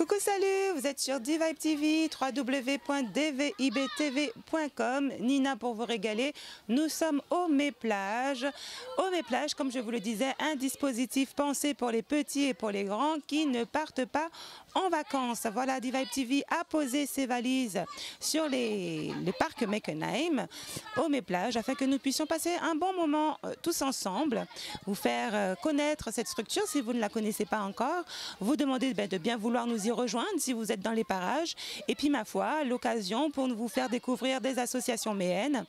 Coucou, salut, vous êtes sur D-Vibe TV, www.dvibtv.com. Nina pour vous régaler. Nous sommes au Méplage. Au Méplage, comme je vous le disais, un dispositif pensé pour les petits et pour les grands qui ne partent pas en vacances. Voilà, D-Vibe TV a posé ses valises sur les parcs Meckenheim au Méplage afin que nous puissions passer un bon moment tous ensemble, vous faire connaître cette structure si vous ne la connaissez pas encore, vous demander de bien vouloir nous y rejoindre si vous êtes dans les parages et puis ma foi, l'occasion pour vous faire découvrir des associations méennes,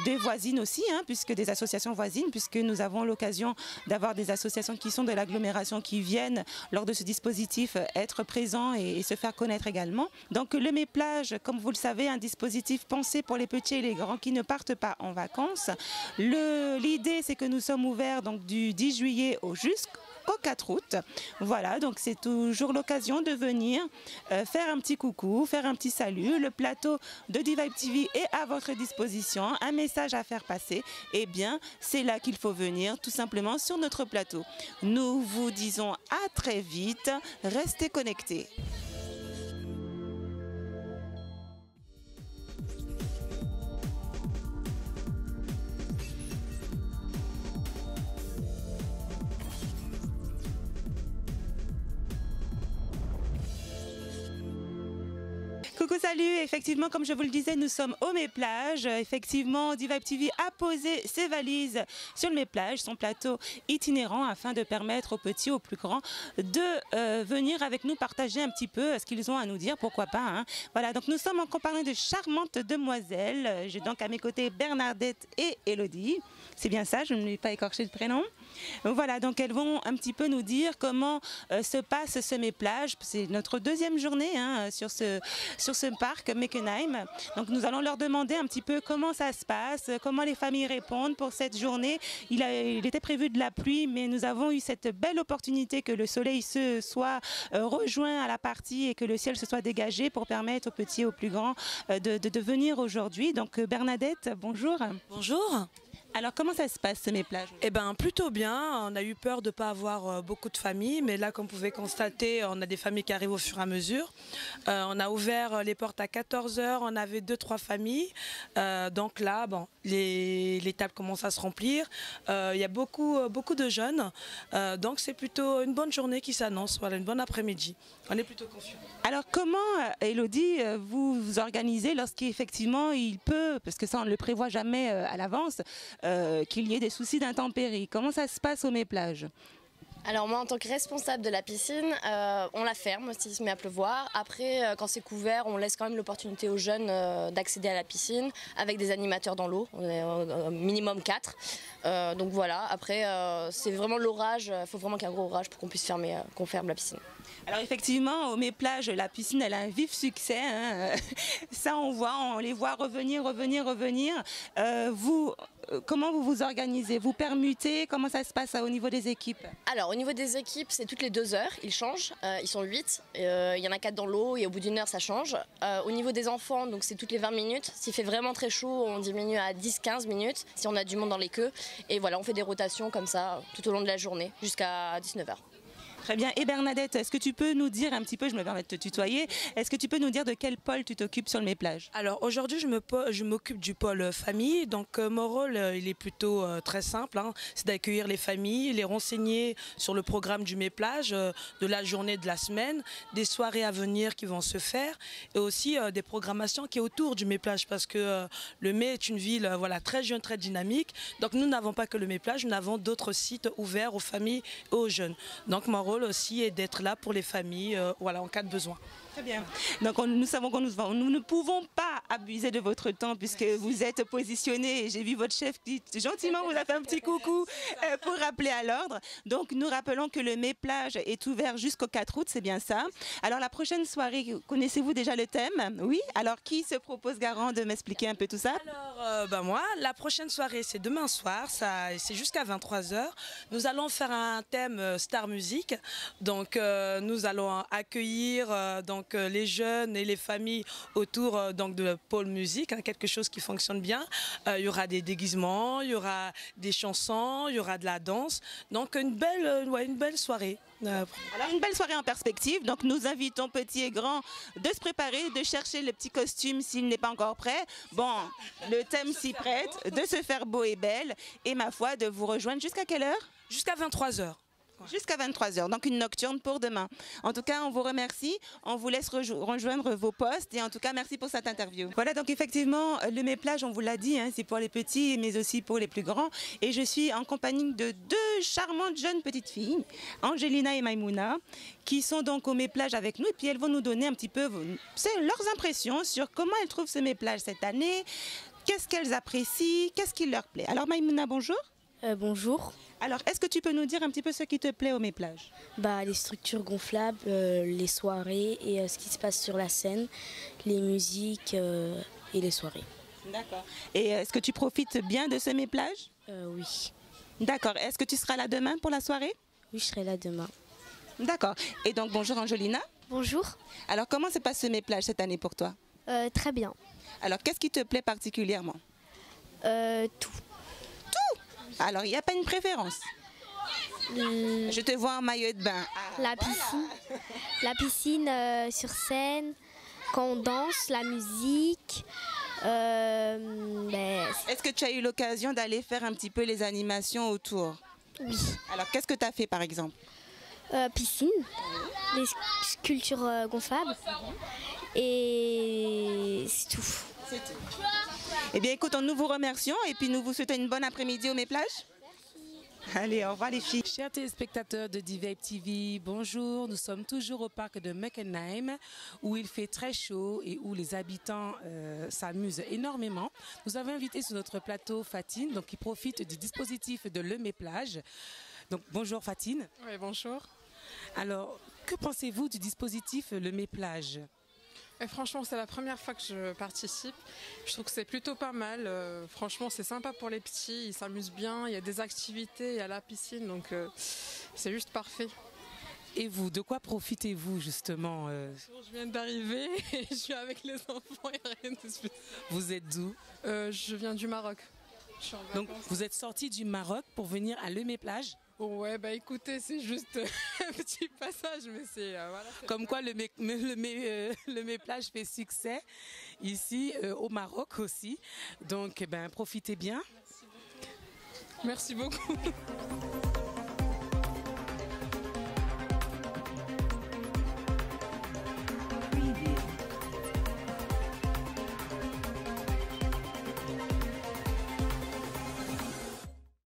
des voisines aussi, puisque des associations voisines, puisque nous avons l'occasion d'avoir des associations qui sont de l'agglomération qui viennent lors de ce dispositif être présents et se faire connaître également. Donc le Méplage, comme vous le savez, un dispositif pensé pour les petits et les grands qui ne partent pas en vacances. L'idée c'est que nous sommes ouverts donc du 10 juillet jusqu'au 4 août. Voilà, donc c'est toujours l'occasion de venir faire un petit coucou, faire un petit salut. Le plateau de D-Vibe TV est à votre disposition. Un message à faire passer, eh bien, c'est là qu'il faut venir, tout simplement sur notre plateau. Nous vous disons à très vite. Restez connectés. Coucou, salut, effectivement comme je vous le disais nous sommes au Méplage. Effectivement D-Vibe TV a posé ses valises sur le Méplage, son plateau itinérant afin de permettre aux petits, aux plus grands de venir avec nous partager un petit peu ce qu'ils ont à nous dire, pourquoi pas. Voilà, donc nous sommes en compagnie de charmantes demoiselles. J'ai donc à mes côtés Bernadette et Elodie. C'est bien ça, je ne vais pas écorcher le prénom. Voilà, donc elles vont un petit peu nous dire comment se passe ce Méplage. C'est notre deuxième journée sur ce parc Meckenheim. Donc nous allons leur demander un petit peu comment ça se passe, comment les familles répondent pour cette journée. Il était prévu de la pluie, mais nous avons eu cette belle opportunité que le soleil se soit rejoint à la partie et que le ciel se soit dégagé pour permettre aux petits et aux plus grands de venir aujourd'hui. Donc Bernadette, bonjour. Bonjour. Alors comment ça se passe ce Méplage? Eh ben plutôt bien, on a eu peur de ne pas avoir beaucoup de familles, mais là comme vous pouvez constater, on a des familles qui arrivent au fur et à mesure. On a ouvert les portes à 14 h, on avait 2-3 familles, donc là bon, les tables commencent à se remplir, il y a beaucoup de jeunes, donc c'est plutôt une bonne journée qui s'annonce, voilà, une bonne après-midi, on est plutôt confiants. Alors comment, Elodie, vous vous organisez lorsqu'effectivement il peut, parce que ça on ne le prévoit jamais à l'avance, qu'il y ait des soucis d'intempéries? Comment ça se passe au Méplage? Alors moi en tant que responsable de la piscine, on la ferme s'il se met à pleuvoir. Après quand c'est couvert, on laisse quand même l'opportunité aux jeunes d'accéder à la piscine avec des animateurs dans l'eau, on est minimum 4. Donc voilà, après c'est vraiment l'orage, il faut vraiment qu'il y ait un gros orage pour qu'on puisse qu'on ferme la piscine. Alors effectivement, au Méplage, la piscine, elle a un vif succès. Ça, on les voit revenir. Comment vous vous organisez? Vous permutez? Comment ça se passe au niveau des équipes? Alors au niveau des équipes, c'est toutes les 2 heures, ils changent. Ils sont 8, il y en a 4 dans l'eau et au bout d'une heure, ça change. Au niveau des enfants, donc c'est toutes les 20 minutes. S'il fait vraiment très chaud, on diminue à 10-15 minutes si on a du monde dans les queues. Et voilà, on fait des rotations comme ça tout au long de la journée jusqu'à 19 h. Très bien. Et Bernadette, est-ce que tu peux nous dire un petit peu, je me permets de te tutoyer, est-ce que tu peux nous dire de quel pôle tu t'occupes sur le Méplage? Alors aujourd'hui je m'occupe du pôle famille, donc mon rôle il est plutôt très simple, c'est d'accueillir les familles, les renseigner sur le programme du Méplage, de la journée, de la semaine, des soirées à venir qui vont se faire et aussi des programmations qui est autour du Méplage parce que le Mé est une ville voilà, très jeune, très dynamique, donc nous n'avons pas que le Méplage, nous avons d'autres sites ouverts aux familles et aux jeunes. Donc mon rôle aussi est d'être là pour les familles voilà, en cas de besoin. Très bien. Donc nous savons qu'on nous ne pouvons pas abuser de votre temps puisque vous êtes positionné et j'ai vu votre chef qui gentiment vous a fait un petit coucou pour rappeler à l'ordre. Donc nous rappelons que le Méplage est ouvert jusqu'au 4 août, c'est bien ça. Alors la prochaine soirée, connaissez-vous déjà le thème? Oui. Alors qui se propose garant de m'expliquer un peu tout ça? Alors moi, la prochaine soirée c'est demain soir, c'est jusqu'à 23 h. Nous allons faire un thème Star Music. Donc nous allons accueillir donc les jeunes et les familles autour donc de pôle musique, hein, quelque chose qui fonctionne bien. Il y aura des déguisements, il y aura des chansons, il y aura de la danse. Donc une belle soirée. Alors une belle soirée en perspective, donc nous invitons petits et grands de se préparer, de chercher le petit costume s'il n'est pas encore prêt. Bon, le thème s'y prête, de se faire beau et belle et ma foi de vous rejoindre jusqu'à quelle heure? Jusqu'à 23 h. Jusqu'à 23 h, donc une nocturne pour demain. En tout cas, on vous remercie, on vous laisse rejoindre vos postes et en tout cas, merci pour cette interview. Voilà, donc effectivement, le Méplage, on vous l'a dit, hein, c'est pour les petits mais aussi pour les plus grands. Et je suis en compagnie de deux charmantes jeunes petites filles, Angelina et Maïmouna, qui sont donc au Méplage avec nous et puis elles vont nous donner un petit peu leurs impressions sur comment elles trouvent ce Méplage cette année, qu'est-ce qu'elles apprécient, qu'est-ce qui leur plaît. Alors Maïmouna, bonjour. Bonjour. Alors, est-ce que tu peux nous dire un petit peu ce qui te plaît au Méplage? Les structures gonflables, les soirées et ce qui se passe sur la scène, les musiques et les soirées. D'accord. Et est-ce que tu profites bien de ce Méplage? Oui. D'accord. Est-ce que tu seras là demain pour la soirée? Oui, je serai là demain. D'accord. Et donc, bonjour Angelina. Bonjour. Alors, comment se passe ce Méplage cette année pour toi? Très bien. Alors, qu'est-ce qui te plaît particulièrement? Tout. Alors, il n'y a pas une préférence? Je te vois en maillot de bain. La piscine. La piscine sur scène, quand on danse, la musique. Est-ce que tu as eu l'occasion d'aller faire un petit peu les animations autour? Oui. Alors, qu'est-ce que tu as fait par exemple? Piscine, les sculptures gonflables. Et c'est tout. C'est tout. Eh bien, écoute, nous vous remercions et puis nous vous souhaitons une bonne après-midi au Méplage. Allez, au revoir les filles. Chers téléspectateurs de D-Vibe TV, bonjour. Nous sommes toujours au parc de Meckenheim où il fait très chaud et où les habitants s'amusent énormément. Nous avons invité sur notre plateau Fatine, donc qui profite du dispositif de Le Méplage. Donc bonjour Fatine. Oui, bonjour. Alors, que pensez-vous du dispositif Le Méplage? Et franchement, c'est la première fois que je participe. Je trouve que c'est plutôt pas mal. Franchement, c'est sympa pour les petits. Ils s'amusent bien. Il y a des activités, il y a la piscine. Donc, c'est juste parfait. Et vous, de quoi profitez-vous justement Je viens d'arriver et je suis avec les enfants. Il n'y a rien de spécial. Vous êtes d'où? Je viens du Maroc. Donc, vous êtes sorti du Maroc pour venir à Le Méplage? Ouais, bah écoutez, c'est juste un petit passage, mais c'est... voilà, comme quoi le Méplage fait succès ici au Maroc aussi. Donc, profitez bien. Merci beaucoup.